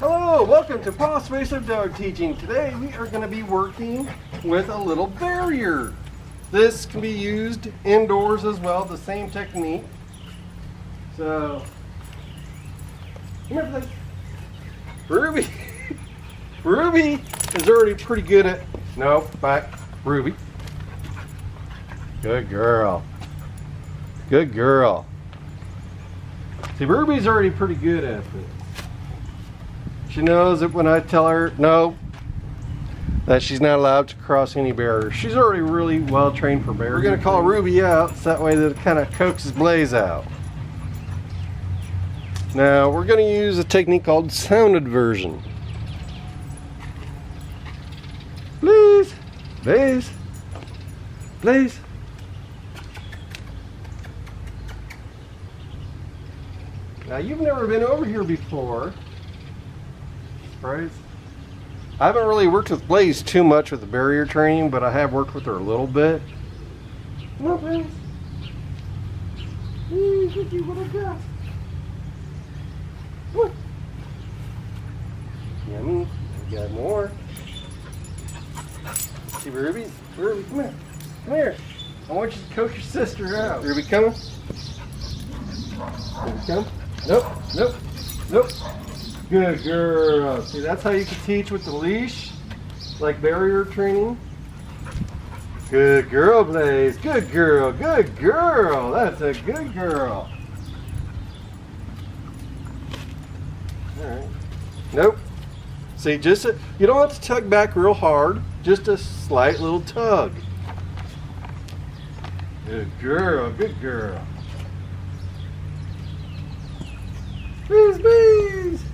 Hello, welcome to Pawsuasive Dog Teaching. Today we are going to be working with a little barrier. This can be used indoors as well, the same technique. So, remember this. Ruby, Ruby is already pretty good at, no, back, Ruby. Good girl. Good girl. See, Ruby's already pretty good at this. She knows that when I tell her no, that she's not allowed to cross any barriers. She's already really well trained for barriers. We're going to call Ruby out so that way that it kind of coaxes Blaze out. Now we're going to use a technique called sound inversion. Blaze, Blaze, Blaze. Now you've never been over here before. Right? I haven't really worked with Blaze too much with the barrier training, but I have worked with her a little bit. Come on, Blaze. Look at what I got. Come on. Yummy. We got more. See, Ruby? Ruby, come here. Come here. I want you to coach your sister out. Ruby, coming? Ruby, come? Nope, nope, nope. Good girl. See, that's how you can teach with the leash, like barrier training. Good girl, Blaze. Good girl. Good girl. That's a good girl. All right. Nope. See, just you don't have to tug back real hard. Just a slight little tug. Good girl. Good girl. Bees, bees.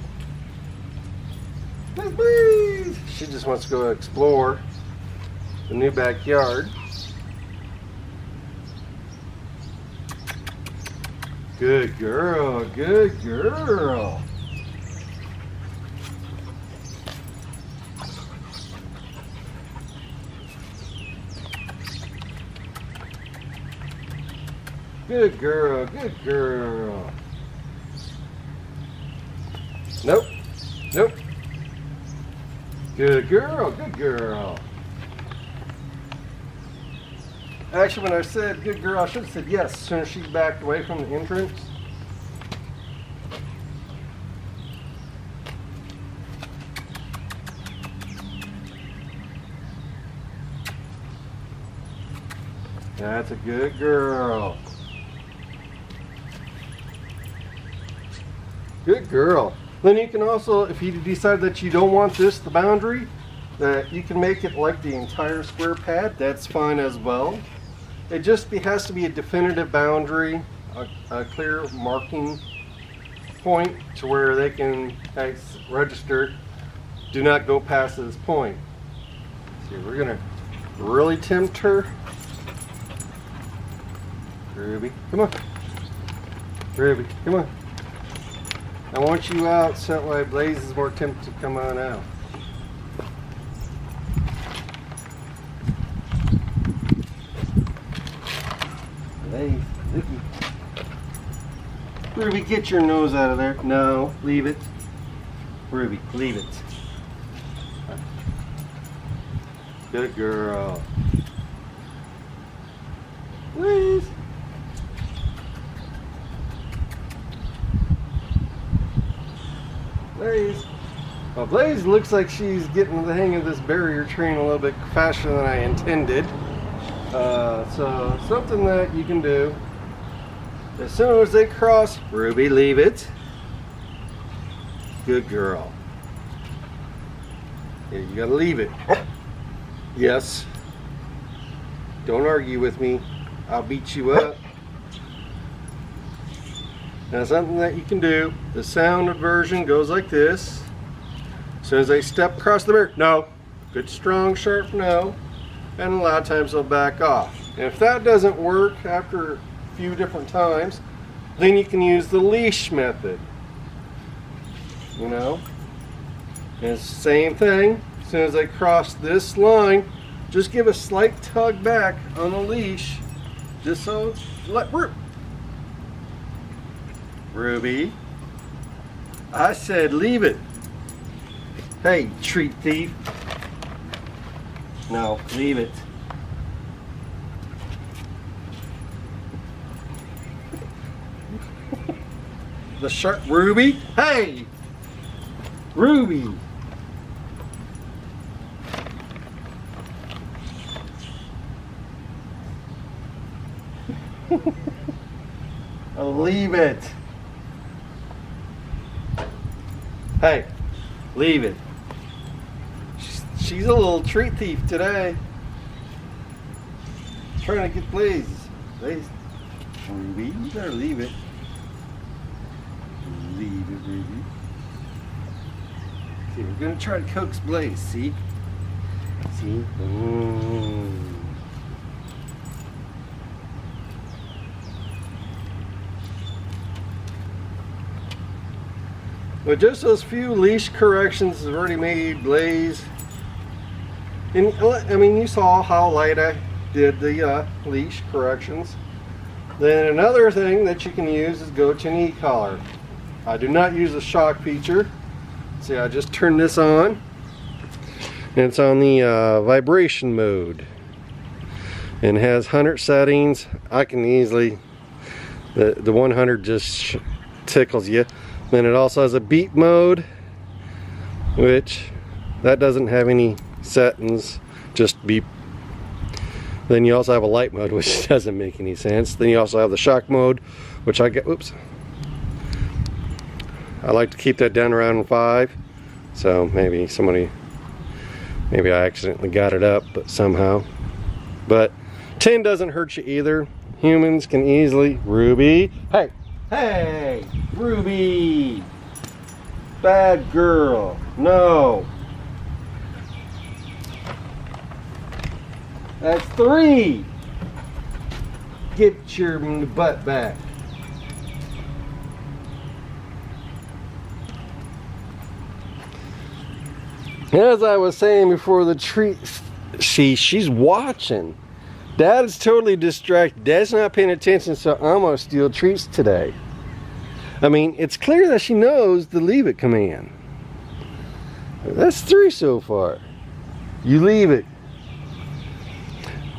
Please. She just wants to go explore the new backyard. Good girl, good girl. Good girl, good girl. Nope, nope. Good girl, good girl. Actually, when I said good girl, I should have said yes as soon as she backed away from the entrance. That's a good girl. Good girl. Then you can also, if you decide that you don't want this, the boundary, that you can make it like the entire square pad. That's fine as well. It just has to be a definitive boundary, a clear marking point to where they can register, do not go past this point. See, we're gonna really tempt her. Ruby, come on. Ruby, come on. I want you out so that way Blaze is more tempted to come on out. Blaze, Vicky. Ruby, get your nose out of there. No, leave it. Ruby, leave it. Good girl. Blaze. Blaze. Well, Blaze looks like she's getting the hang of this barrier train a little bit faster than I intended. So something that you can do, as soon as they cross, Ruby, leave it. Good girl. Yeah, you gotta leave it. Yes. Don't argue with me. I'll beat you up. Now something that you can do, the sound inversion goes like this. As soon as they step across the barrier, no. Good, strong, sharp no. And a lot of times they'll back off. And if that doesn't work after a few different times, then you can use the leash method. You know? And it's the same thing. As soon as they cross this line, just give a slight tug back on the leash. Just so, let Ruby, I said leave it. Hey, treat thief. No, leave it. The shark, Ruby. Hey, Ruby. I'll leave it. Hey, leave it. She's a little treat thief today. Trying to get Blaze. Blaze. Ruby, you better leave it. Leave it, Ruby. See, we're gonna try to coax Blaze, see? See? But just those few leash corrections has already made Blaze. And I mean, you saw how light I did the leash corrections. Then another thing that you can use is go to an e-collar. I do not use the shock feature. See, I just turned this on. And it's on the vibration mode. And it has 100 settings. I can easily, the 100 just tickles you. Then it also has a beat mode, which that doesn't have any settings, just beep. Then you also have a light mode, which doesn't make any sense. Then you also have the shock mode, which I get, oops. I like to keep that down around 5. So maybe maybe I accidentally got it up, but somehow. But 10 doesn't hurt you either. Humans can easily, Ruby, hey, hey, Ruby, bad girl, no. That's 3. Get your butt back. As I was saying before, the treat, she's watching. Dad is totally distracted. Dad's not paying attention, so I'm gonna steal treats today. I mean, it's clear that she knows the leave it command. That's 3 so far. You leave it.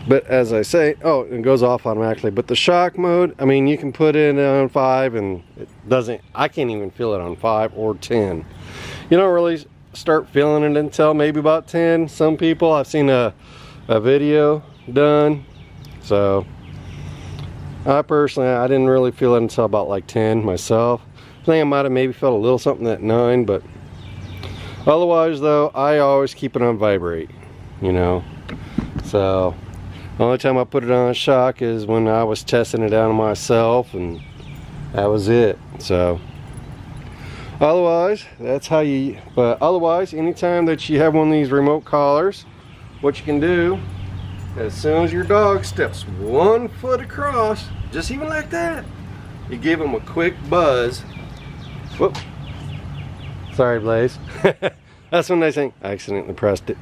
But as I say, oh, it goes off automatically. But the shock mode, I mean, you can put it on 5 and it doesn't, I can't even feel it on 5 or 10. You don't really start feeling it until maybe about 10. Some people, I've seen a video done. So, I personally, I didn't really feel it until about like 10 myself. I think I might have maybe felt a little something at 9, but otherwise though, I always keep it on vibrate, you know. So, the only time I put it on shock is when I was testing it out on myself, and that was it. So, otherwise, that's how you, but otherwise, anytime that you have one of these remote collars, what you can do, as soon as your dog steps 1 foot across, just even like that, you give him a quick buzz. Whoop. Sorry, Blaze. That's when they think, I accidentally pressed it.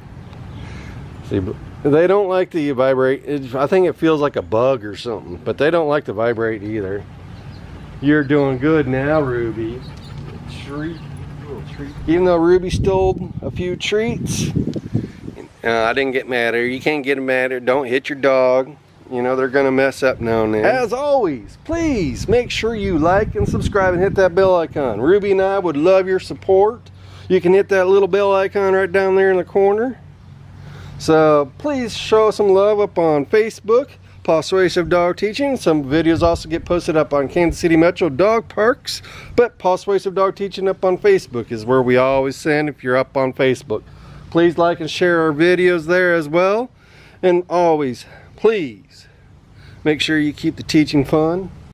See, they don't like the vibrate. I think it feels like a bug or something, but they don't like to vibrate either. You're doing good now, Ruby. Treat, little treat. Even though Ruby stole a few treats, I didn't get mad at her. You can't get mad at her. Don't hit your dog. You know, they're gonna mess up now and then. As always, please make sure you like and subscribe and hit that bell icon. Ruby and I would love your support. You can hit that little bell icon right down there in the corner. So please show some love up on Facebook, Pawsuasive Dog Teaching. Some videos also get posted up on Kansas City Metro Dog Parks, but Pawsuasive Dog Teaching up on Facebook is where we always send if you're up on Facebook. Please like and share our videos there as well. And always, please, make sure you keep the teaching fun